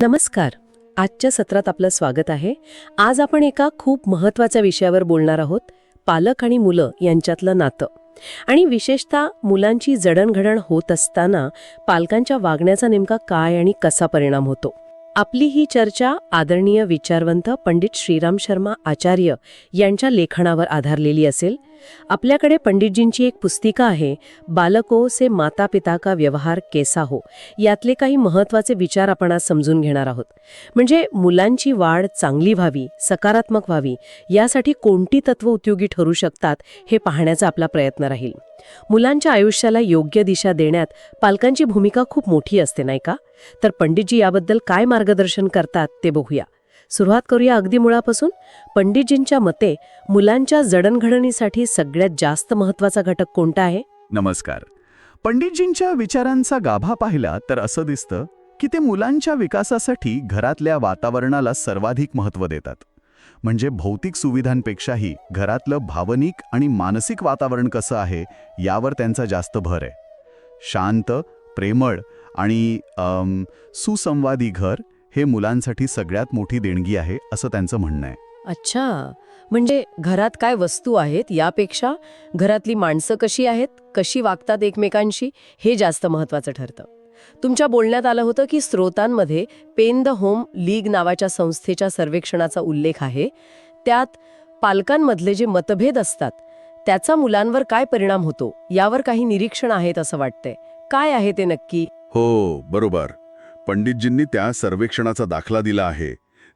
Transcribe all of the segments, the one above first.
नमस्कार. आजच्या सत्रात आपलं स्वागत आहे. आज आपण एका खूप महत्त्वाच्या विषयावर बोलणार आहोत, पालक आणि मुलं यांच्यातलं नातं. आणि विशेषतः मुलांची जडणघडण होत असताना पालकांच्या वागण्याचा नेमका काय आणि कसा परिणाम होतो. आपली ही चर्चा आदरणीय विचारवंत पंडित श्रीराम शर्मा आचार्य यांच्या लेखनावर आधारलेली असेल. आपल्याकडे पंडितजींची एक पुस्तिका आहे, बालको से माता पिता का व्यवहार कैसा हो. यातले काही महत्त्वाचे विचार आपण आज समजून घेणार आहोत. म्हणजे मुलांची वाढ चांगली व्हावी, सकारात्मक व्हावी, यासाठी कोणती तत्त्व उपयोगी ठरू शकतात हे पाहण्याचा आपला प्रयत्न राहील. मुलांच्या आयुष्याला योग्य दिशा देण्यात पालकांची भूमिका खूप मोठी असते, नाही का? तर पंडितजी याबद्दल काय मार्गदर्शन करतात ते बघूया. सुरुवात करूया अगदी मुळापासून. पंडितजींच्या मते मुलांच्या जडणघडणीसाठी सगळ्यात जास्त महत्त्वाचा घटक कोणता आहे? नमस्कार. पंडितजींच्या विचारांचा गाभा पाहिला तर असं दिसतं की ते मुलांच्या विकासासाठी घरातल्या वातावरणाला सर्वाधिक महत्त्व देतात. म्हणजे भौतिक सुविधांपेक्षाही घरातलं भावनिक आणि मानसिक वातावरण कसं आहे यावर त्यांचा जास्त भर आहे. शांत, प्रेमळ आणि सुसंवादी घर हे मुलांसाठी सगळ्यात मोठी देणगी आहे असं त्यांचं म्हणणं आहे. अच्छा, म्हणजे घरात काय वस्तू आहेत यापेक्षा घरातली माणसं कशी आहेत, कशी वागतात एकमेकांशी, हे जास्त महत्त्वाचं ठरतं. तुमच्या बोलण्यात आलं होतं की स्रोतांमध्ये पेन द होम लीग नावाच्या संस्थेच्या सर्वेक्षणाचा उल्लेख आहे. त्यात पालकांमधले जे मतभेद असतात त्याचा मुलांवर काय परिणाम होतो यावर काही निरीक्षण आहेत असं वाटतंय. काय आहे ते नक्की? हो, बरोबर. पंडितजींनी त्या सर्वेक्षणाचा दाखला दिला आहे.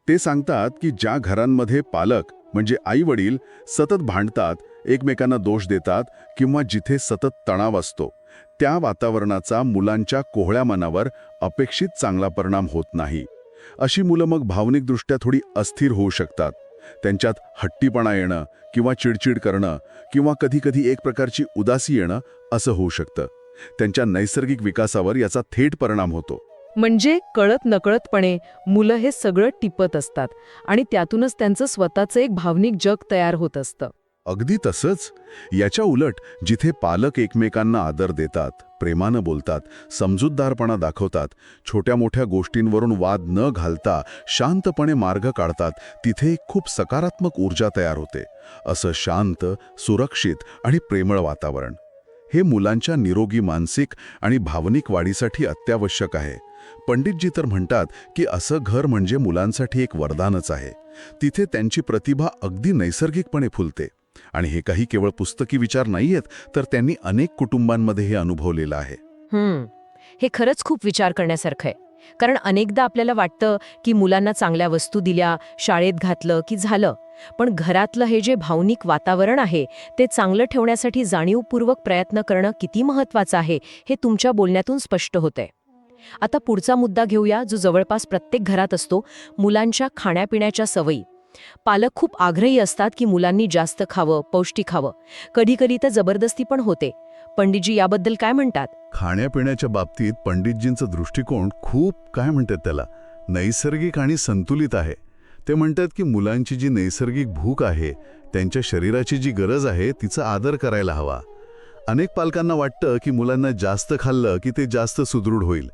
ते सांगतात की ज्या घरांमध्ये पालक म्हणजे आई वडील सतत भांडतात, एकमेकांना दोष देतात किंवा जिथे सतत तणाव असतो, त्या वातावरणाचा मुलांच्या कोहळ्या मनावर अपेक्षित चांगला परिणाम होत नाही. अशी मुलं मग भावनिकदृष्ट्या थोडी अस्थिर होऊ शकतात. त्यांच्यात हट्टीपणा येणं किंवा चिडचिड करणं किंवा कधीकधी एक प्रकारची उदासी येणं असं होऊ शकतं. त्यांच्या नैसर्गिक विकासावर याचा थेट परिणाम होतो. म्हणजे कळत नकळतपणे मुलं हे सगळं टिपत असतात आणि त्यातूनच त्यांचं स्वतःचं एक भावनिक जग तयार होत असतं. अगदी तसंच. याच्या उलट जिथे पालक एकमेकांना आदर देतात, प्रेमानं बोलतात, समजूतदारपणा दाखवतात, छोट्या मोठ्या गोष्टींवरून वाद न घालता शांतपणे मार्ग काढतात, तिथे एक खूप सकारात्मक ऊर्जा तयार होते. असं शांत, सुरक्षित आणि प्रेमळ वातावरण हे मुलांच्या निरोगी मानसिक आणि भावनिक वाढीसाठी अत्यावश्यक आहे. पंडितजी तर म्हणतात की असं घर म्हणजे मुलांसाठी एक वरदानच आहे. तिथे त्यांची प्रतिभा अगदी नैसर्गिकपणे फुलते. आणि हे काही केवळ पुस्तकी विचार नाहीयेत, तर त्यांनी अनेक कुटुंबांमध्ये हे अनुभवलेलं आहे. हे खरंच खूप विचार करण्यासारखं आहे. कारण अनेकदा आपल्याला वाटतं की मुलांना चांगल्या वस्तू दिल्या, शाळेत घातलं की झालं. पण घरातलं हे जे भावनिक वातावरण आहे ते चांगलं ठेवण्यासाठी जाणीवपूर्वक प्रयत्न करणं किती महत्त्वाचं आहे हे तुमच्या बोलण्यातून स्पष्ट होतंय. आता पुढचा मुद्दा घेऊया, जो जवळपास प्रत्येक घरात असतो, मुलांच्या खाण्यापिण्याच्या सवयी. पालक खूप आग्रही असतात की मुलांनी जास्त खावं, पौष्टिक खावं. कधीकधी तर जबरदस्ती पण होते. पंडितजी याबद्दल काय म्हणतात? खाण्यापिण्याच्या बाबतीत पंडितजींचा दृष्टिकोन खूप त्याला नैसर्गिक आणि संतुलित आहे. ते म्हणतात की मुलांची जी नैसर्गिक भूक आहे, त्यांच्या शरीराची जी गरज आहे, तिचा आदर करायला हवा. अनेक पालकांना वाटतं की मुलांना जास्त खाल्लं की ते जास्त सुदृढ होईल.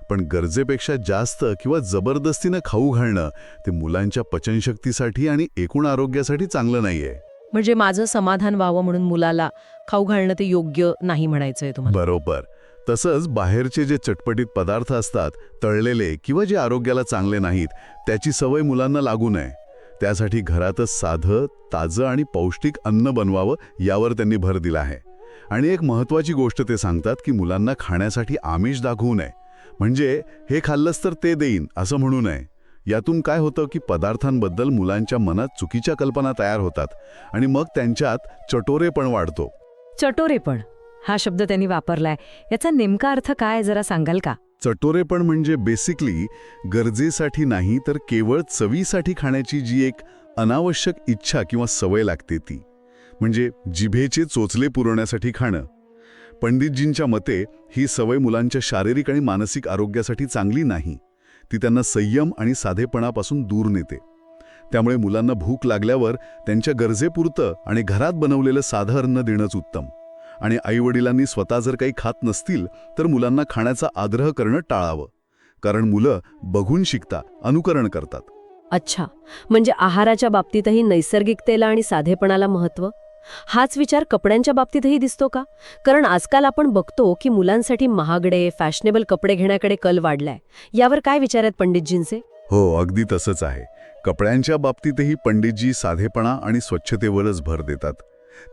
पण गरजेपेक्षा जास्त किंवा जबरदस्तीनं खाऊ घालणं ते मुलांच्या पचनशक्तीसाठी आणि एकूण आरोग्यासाठी चांगलं नाहीये. म्हणजे माझं समाधान व्हावं म्हणून मुलाला खाऊ घालणं ते योग्य नाही म्हणायचंय तुम्हाला? बरोबर. तसंच बाहेरचे जे चटपटीत पदार्थ असतात, तळलेले किंवा जे आरोग्याला चांगले नाहीत, त्याची सवय मुलांना लागू नये. त्यासाठी घरातच साधं, ताजं आणि पौष्टिक अन्न बनवावं यावर त्यांनी भर दिला आहे. आणि एक महत्त्वाची गोष्ट ते सांगतात की मुलांना खाण्यासाठी आमिष दाखवू नये. म्हणजे हे खाल्लंस तर ते देईन असं म्हणू नये. यातून काय होतं की पदार्थांबद्दल मुलांच्या मनात चुकीच्या कल्पना तयार होतात आणि मग त्यांच्यात चटोरेपण वाढतो. चटोरेपण हा शब्द त्यांनी वापरलाय, याचा नेमका अर्थ काय जरा सांगाल का? चटोरेपण म्हणजे बेसिकली गरजेसाठी नाही तर केवळ चवीसाठी खाण्याची जी एक अनावश्यक इच्छा किंवा सवय लागते ती. म्हणजे जिभेचे चोचले पुरवण्यासाठी खाणं. पंडितजींच्या मते ही सवय मुलांच्या शारीरिक आणि मानसिक आरोग्यासाठी चांगली नाही. ती त्यांना संयम आणि साधेपणापासून दूर नेते. त्यामुळे मुलांना भूक लागल्यावर त्यांच्या गरजेपुरतं आणि घरात बनवलेलं साधं अन्न देणंच उत्तम. आणि आईवडिलांनी स्वतः जर काही खात नसतील तर मुलांना खाण्याचा आग्रह करणं टाळावं. कारण मुलं बघून शिकतात, अनुकरण करतात. अच्छा, म्हणजे आहाराच्या बाबतीतही नैसर्गिकतेला आणि साधेपणाला महत्त्व. हाच विचार कपड्यांच्या बाबतीतही दिसतो का? कारण आजकाल आपण बघतो की मुलांसाठी महागडे फॅशनेबल कपडे घेण्याकडे कल वाढलाय. यावर काय विचार आहेत पंडितजींचे? हो, अगदी तसंच आहे. कपड्यांच्या बाबतीतही पंडितजी साधेपणा आणि स्वच्छतेवरच भर देतात.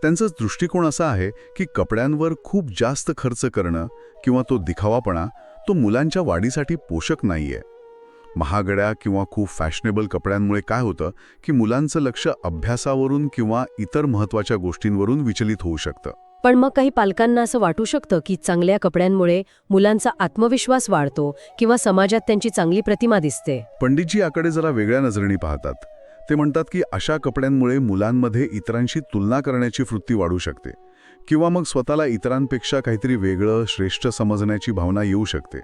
त्यांचा दृष्टिकोन असा आहे की कपड्यांवर खूप जास्त खर्च करणं किंवा तो दिखावापणा तो मुलांच्या वाढीसाठी पोषक नाहीये. महागड्या किंवा खूप फॅशनेबल कपड्यांमुळे काय होतं की मुलांचं लक्ष अभ्यासावरून किंवा इतर महत्त्वाच्या गोष्टींवरून विचलित होऊ शकतं. पण मग काही पालकांना असं वाटू शकतं की चांगल्या कपड्यांमुळे मुलांचा आत्मविश्वास वाढतो किंवा समाजात त्यांची चांगली प्रतिमा दिसते. पंडितजी याकडे जरा वेगळ्या नजरेने पाहतात. ते म्हणतात की अशा कपड्यांमुळे मुलांमध्ये इतरांशी तुलना करण्याची वृत्ती वाढू शकते किंवा मग स्वतःला इतरांपेक्षा काहीतरी वेगळं, श्रेष्ठ समजण्याची भावना येऊ शकते.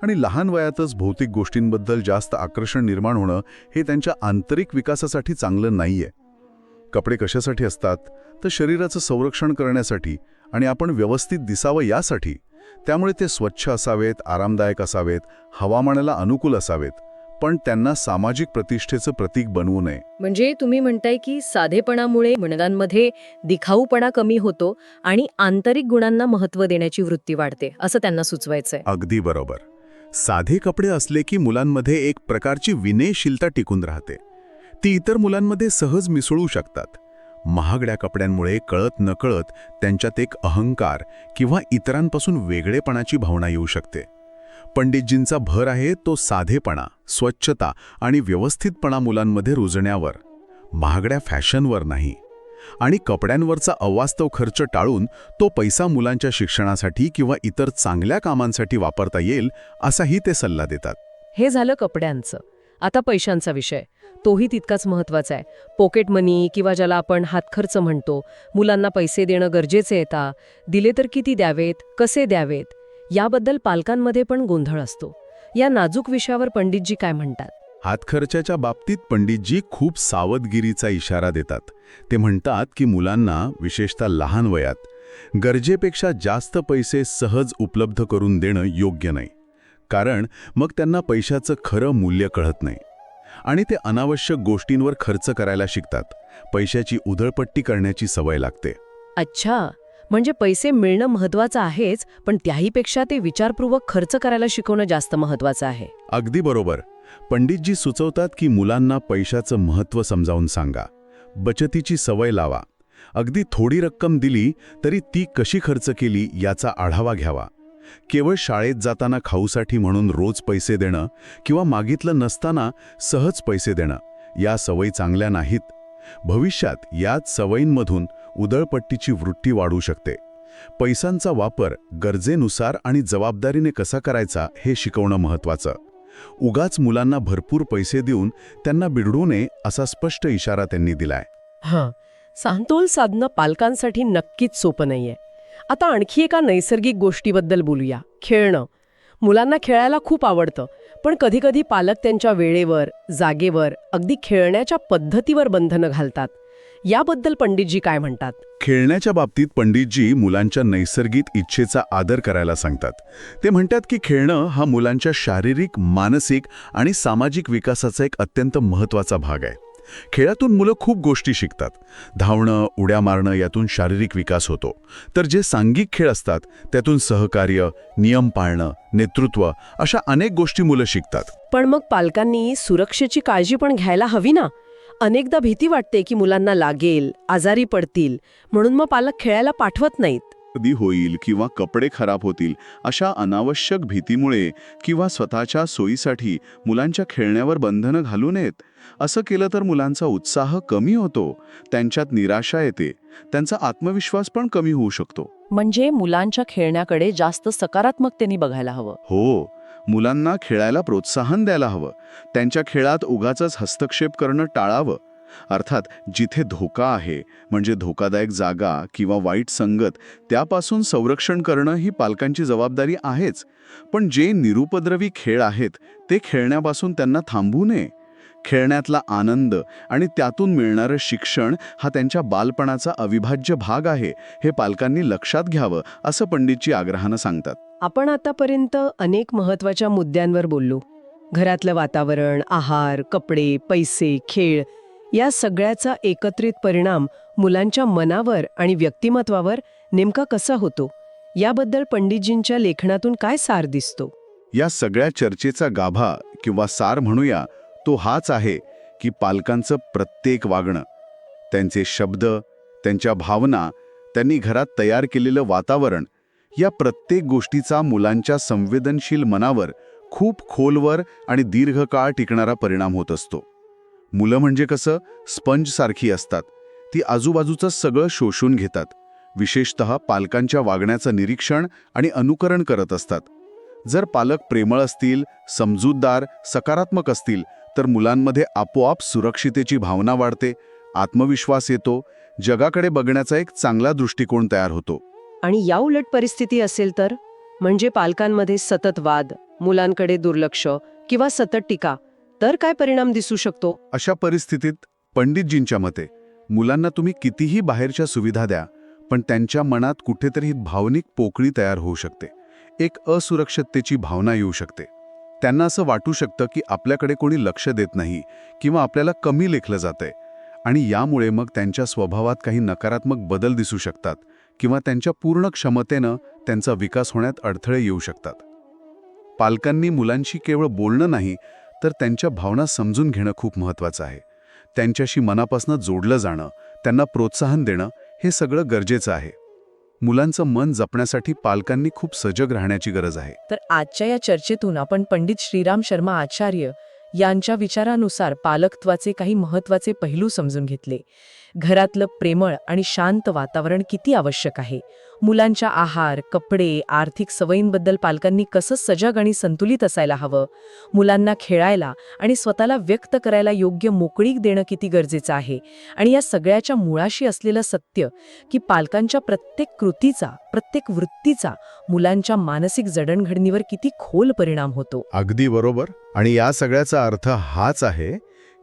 आणि लहान वयातच भौतिक गोष्टींबद्दल जास्त आकर्षण निर्माण होणं हे त्यांच्या आंतरिक विकासासाठी चांगलं नाहीये. कपडे कशासाठी असतात? तर शरीराचं संरक्षण करण्यासाठी आणि आपण व्यवस्थित दिसावं यासाठी. त्यामुळे ते स्वच्छ असावेत, आरामदायक असावेत, हवामानाला अनुकूल असावेत, पण त्यांना सामाजिक प्रतिष्ठेचं प्रतीक बनवू नये. म्हणजे तुम्ही म्हणताय की साधेपणामुळे मुलांमध्ये दिखाऊपणा कमी होतो आणि आंतरिक गुणांना महत्त्व देण्याची वृत्ती वाढते, असं त्यांना सुचवायचंय. अगदी बरोबर. साधे कपडे असले की मुलांमध्ये एक प्रकारची विनयशीलता टिकून राहते. ती इतर मुलांमध्ये सहज मिसळू शकतात. महागड्या कपड्यांमुळे कळत नकळत त्यांच्यात एक अहंकार किंवा इतरांपासून वेगळेपणाची भावना येऊ शकते. पंडितजींचा भर आहे तो साधेपणा, स्वच्छता आणि व्यवस्थितपणा मुलांमध्ये रुजण्यावर, महागड्या फॅशनवर नाही. आणि कपड्यांवरचा अवास्तव खर्च टाळून तो पैसा मुलांच्या शिक्षणासाठी किंवा इतर चांगल्या कामांसाठी वापरता येईल असाही ते सल्ला देतात. हे झालं कपड्यांचं. आता पैशांचा विषय, तोही तितकाच महत्त्वाचा आहे. पॉकेट मनी किंवा ज्याला आपण हातखर्च म्हणतो, मुलांना पैसे देणं गरजेचे येतं. दिले तर किती द्यावेत, कसे द्यावेत, याबद्दल पालकांमध्ये पण गोंधळ असतो. या नाजूक विषयावर पंडितजी काय म्हणतात? हातखर्चाच्या बाबतीत पंडितजी खूप सावधगिरीचा इशारा देतात. ते म्हणतात की मुलांना, विशेषतः लहान वयात, गरजेपेक्षा जास्त पैसे सहज उपलब्ध करून देणं योग्य नाही. कारण मग त्यांना पैशाचं खरं मूल्य कळत नाही आणि ते अनावश्यक गोष्टींवर खर्च करायला शिकतात. पैशाची उधळपट्टी करण्याची सवय लागते. अच्छा, म्हणजे पैसे मिळणं महत्त्वाचं आहेच, पण त्याहीपेक्षा ते विचारपूर्वक खर्च करायला शिकवणं जास्त महत्त्वाचं आहे. अगदी बरोबर. पंडितजी सुचवतात की मुलांना पैशाचं महत्त्व समजावून सांगा. बचतीची सवय लावा. अगदी थोडी रक्कम दिली तरी ती कशी खर्च केली याचा आढावा घ्यावा. केवळ शाळेत जाताना खाऊसाठी म्हणून रोज पैसे देणं किंवा मागितलं नसताना सहज पैसे देणं या सवयी चांगल्या नाहीत. भविष्यात याच सवयींमधून उधळपट्टीची वृत्ती वाढू शकते. पैशांचा वापर गरजेनुसार आणि जबाबदारीने कसा करायचा हे शिकवणं महत्त्वाचं. उगाच मुलांना भरपूर पैसे देऊन त्यांना बिघडू नये असा स्पष्ट इशारा त्यांनी दिलाय. हां, समतोल साधणं पालकांसाठी नक्कीच सोपं नाहीये. आता आणखी एका नैसर्गिक गोष्टीबद्दल बोलूया, खेळणं. मुलांना खेळायला खूप आवडतं, पण कधीकधी पालक त्यांच्या वेळेवर, जागेवर, अगदी खेळण्याच्या पद्धतीवर बंधनं घालतात. याबद्दल पंडितजी काय म्हणतात? खेळण्याच्या बाबतीत पंडितजी मुलांच्या नैसर्गिक इच्छेचा आदर करायला सांगतात. ते म्हणतात की खेळणं हा मुलांच्या शारीरिक, मानसिक आणि सामाजिक विकासाचा एक अत्यंत महत्त्वाचा भाग आहे. खेळातून मुलं खूप गोष्टी शिकतात. धावणं, उड्या मारणं यातून शारीरिक विकास होतो. तर जे सांघिक खेळ असतात त्यातून सहकार्य, नियम पाळणं, नेतृत्व अशा अनेक गोष्टी मुलं शिकतात. पण मग पालकांनी सुरक्षेची काळजी पण घ्यायला हवी ना. अनेकदा भीती वाटते की मुलांना लागेल, आजारी पडतील, म्हणून मग पालक खेळायला पाठवत नाहीत. कधी होईल किंवा कपडे खराब होतील अशा अनावश्यक भीतीमुळे किंवा स्वतःच्या सोयीसाठी मुलांच्या खेळण्यावर बंधनं घालू नयेत. असं केलं तर मुलांचा उत्साह कमी होतो, त्यांच्यात निराशा येते, त्यांचा आत्मविश्वास पण कमी होऊ शकतो. म्हणजे मुलांच्या खेळण्याकडे जास्त सकारात्मकतेने बघायला हवं. हो, मुलांना खेळायला प्रोत्साहन द्यायला हवं. त्यांच्या खेळात उगाचच हस्तक्षेप करणं टाळावं. अर्थात जिथे धोका आहे, म्हणजे धोकादायक जागा किंवा वाईट संगत, त्यापासून संरक्षण करणं ही पालकांची जबाबदारी आहेच. पण जे निरुपद्रवी खेळ आहेत ते खेळण्यापासून त्यांना थांबवू नये. खेळण्यातला आनंद आणि त्यातून मिळणारं शिक्षण हा त्यांच्या बालपणाचा अविभाज्य भाग आहे, हे पालकांनी लक्षात घ्यावं असं पंडितजी आग्रहानं सांगतात. आपण आतापर्यंत अनेक महत्त्वाच्या मुद्द्यांवर बोललो. घरातलं वातावरण, आहार, कपडे, पैसे, खेळ या सगळ्याचा एकत्रित परिणाम मुलांच्या मनावर आणि व्यक्तिमत्वावर नेमका कसा होतो याबद्दल पंडितजींच्या लेखनातून काय सार दिसतो? या सगळ्या चर्चेचा गाभा किंवा सार म्हणूया तो हाच आहे की पालकांचं प्रत्येक वागणं, त्यांचे शब्द, त्यांच्या भावना, त्यांनी घरात तयार केलेलं वातावरण, या प्रत्येक गोष्टीचा मुलांच्या संवेदनशील मनावर खूप खोलवर आणि दीर्घकाळ टिकणारा परिणाम होत असतो. मुलं म्हणजे कसं स्पंजसारखी असतात. ती आजूबाजूचं सगळं शोषून घेतात. विशेषतः पालकांच्या वागण्याचं निरीक्षण आणि अनुकरण करत असतात. जर पालक प्रेमळ असतील, समजूतदार, सकारात्मक असतील तर मुलांमध्ये आपोआप सुरक्षितेची भावना वाढते, आत्मविश्वास येतो, जगाकडे बघण्याचा एक चांगला दृष्टिकोन तयार होतो. आणि या उलट परिस्थिती असेल तर, म्हणजे पालकांमध्ये सतत वाद, मुलांकडे दुर्लक्ष किंवा सतत टीका, तर काय परिणाम दिसू शकतो? अशा परिस्थितीत पंडितजींच्या मते मुलांना तुम्ही कितीही बाहेरच्या सुविधा द्या, पण त्यांच्या मनात कुठेतरी भावनिक पोकळी तयार होऊ शकते. एक असुरक्षिततेची भावना येऊ शकते. त्यांना असं वाटू शकतं की आपल्याकडे कोणी लक्ष देत नाही किंवा आपल्याला कमी लेखलं जातंय. आणि यामुळे मग त्यांच्या स्वभावात काही नकारात्मक बदल दिसू शकतात किंवा त्यांच्या पूर्ण क्षमतेनं त्यांचा विकास होण्यात अडथळे येऊ शकतात. पालकांनी मुलांशी केवळ बोलणं नाही तर त्यांच्या भावना समजून घेणं खूप महत्त्वाचं आहे. त्यांच्याशी मनापासून जोडलं जाणं, त्यांना प्रोत्साहन देणं, हे सगळं गरजेचं आहे. मुलांचं मन जपण्यासाठी पालकांनी खूप सजग राहण्याची गरज आहे. तर आजच्या या चर्चेतून आपण पंडित श्रीराम शर्मा आचार्य यांच्या विचारानुसार पालकत्वाचे काही महत्त्वाचे पैलू समजून घेतले. घरातलं प्रेमळ आणि शांत वातावरण किती आवश्यक आहे, मुलांच्या आहार, कपडे, आर्थिक सवयींबद्दल पालकांनी कसं सजग आणि संतुलित असायला हवं, मुलांना खेळायला आणि स्वतःला व्यक्त करायला योग्य मोकळीक देणं किती गरजेचं आहे, आणि या सगळ्याच्या मुळाशी असलेलं सत्य की पालकांच्या प्रत्येक कृतीचा, प्रत्येक वृत्तीचा मुलांच्या मानसिक जडणघडणीवर किती खोल परिणाम होतो. अगदी बरोबर. आणि या सगळ्याचा अर्थ हाच आहे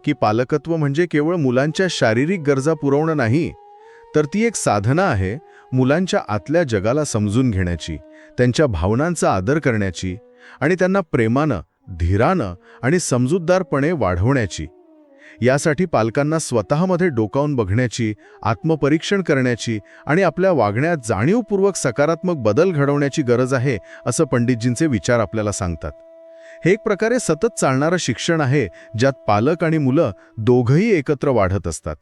की पालकत्व म्हणजे केवळ मुलांच्या शारीरिक गरजा पुरवणं नाही, तर ती एक साधना आहे मुलांच्या आतल्या जगाला समजून घेण्याची, त्यांच्या भावनांचा आदर करण्याची आणि त्यांना प्रेमानं, धीरानं आणि समजूतदारपणे वाढवण्याची. यासाठी पालकांना स्वतःमध्ये डोकावून बघण्याची, आत्मपरीक्षण करण्याची आणि आपल्या वागण्यात जाणीवपूर्वक सकारात्मक बदल घडवण्याची गरज आहे, असं पंडितजींचे विचार आपल्याला सांगतात. हे एक प्रकारे सतत चालणारं शिक्षण आहे, ज्यात पालक आणि मुलं दोघंही एकत्र वाढत असतात.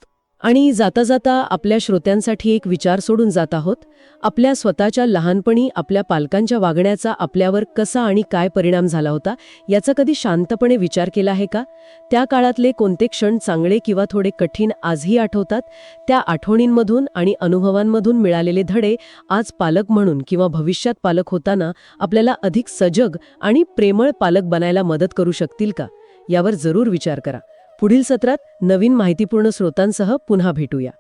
आणि जाता जाता आपल्या श्रोत्यांसाठी एक विचार सोडून जात आहोत. आपल्या स्वतःच्या लहानपणी आपल्या पालकांच्या वागण्याचा आपल्यावर कसा आणि काय परिणाम झाला होता याचा कधी शांतपणे विचार केला आहे का? त्या काळातले कोणते क्षण चांगले किंवा थोडे कठीण आजही आठवतात? त्या आठवणींमधून आणि अनुभवांमधून मिळालेले धडे आज पालक म्हणून किंवा भविष्यात पालक होताना आपल्याला अधिक सजग आणि प्रेमळ पालक बनायला मदत करू शकतील का? यावर जरूर विचार करा. पुढील सत्रात नवीन माहितीपूर्ण स्रोतांसह पुन्हा भेटूया.